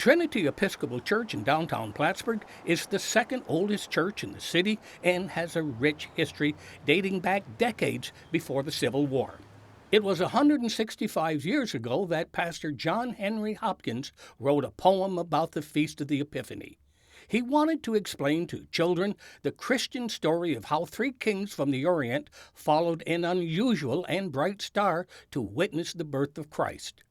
Trinity Episcopal Church in downtown Plattsburgh is the second oldest church in the city and has a rich history dating back decades before the Civil War. It was 165 years ago that Pastor John Henry Hopkins wrote a poem about the Feast of the Epiphany. He wanted to explain to children the Christian story of how three kings from the Orient followed an unusual and bright star to witness the birth of Christ.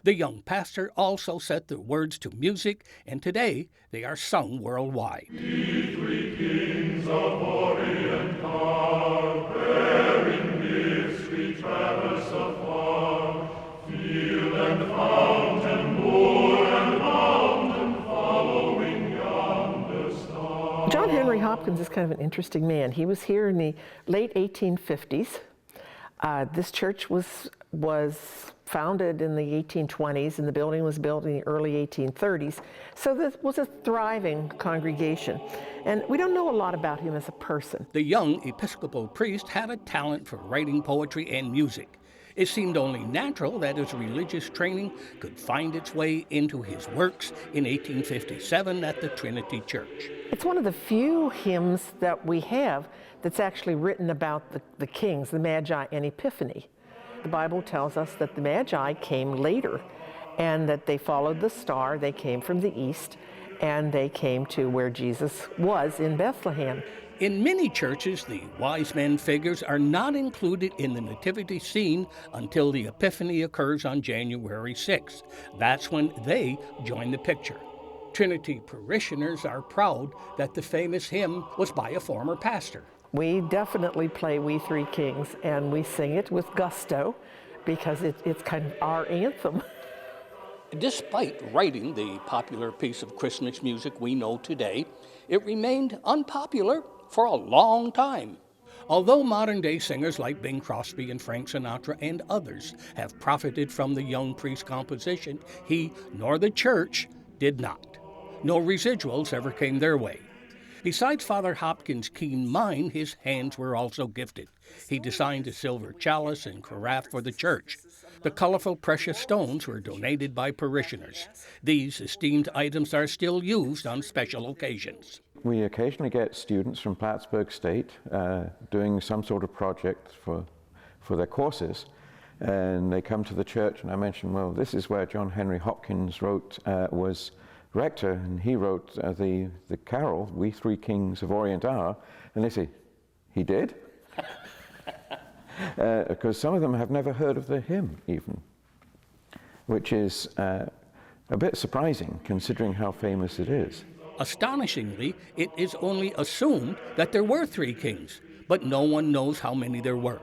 The young pastor also set the words to music, and today they are sung worldwide. We three kings of Orient are, bearing gifts we traverse afar, field and fountain, moor and mountain, following yonder star. John Henry Hopkins is kind of an interesting man. He was here in the late 1850s. This church was founded in the 1820s, and the building was built in the early 1830s. So this was a thriving congregation. And we don't know a lot about him as a person. The young Episcopal priest had a talent for writing poetry and music. It seemed only natural that his religious training could find its way into his works in 1857 at the Trinity Church. It's one of the few hymns that we have that's actually written about the kings, the Magi and Epiphany. The Bible tells us that the Magi came later and that they followed the star. They came from the east and they came to where Jesus was in Bethlehem. In many churches, the wise men figures are not included in the nativity scene until the Epiphany occurs on January 6th. That's when they join the picture. Trinity parishioners are proud that the famous hymn was by a former pastor. We definitely play We Three Kings, and we sing it with gusto because it's kind of our anthem. Despite writing the popular piece of Christmas music we know today, it remained unpopular for a long time. Although modern-day singers like Bing Crosby and Frank Sinatra and others have profited from the young priest's composition, he nor the church did not. No residuals ever came their way. Besides Father Hopkins' keen mind, his hands were also gifted. He designed a silver chalice and carafe for the church. The colorful precious stones were donated by parishioners. These esteemed items are still used on special occasions. We occasionally get students from Plattsburgh State doing some sort of project for their courses, and they come to the church and I mention, well, this is where John Henry Hopkins was rector, and he wrote the carol, We Three Kings of Orient Are, and they say, he did? Because some of them have never heard of the hymn even, which is a bit surprising considering how famous it is. Astonishingly, it is only assumed that there were three kings, but no one knows how many there were.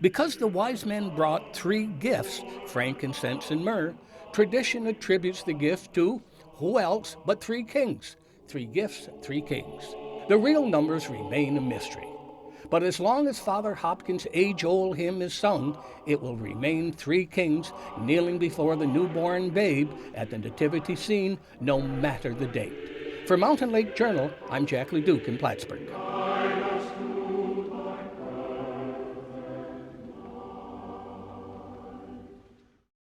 Because the wise men brought three gifts, frankincense and myrrh, tradition attributes the gift to who else but three kings? Three gifts, three kings. The real numbers remain a mystery. But as long as Father Hopkins' age-old hymn is sung, it will remain three kings kneeling before the newborn babe at the nativity scene, no matter the date. For Mountain Lake Journal, I'm Jack LaDuke in Plattsburgh.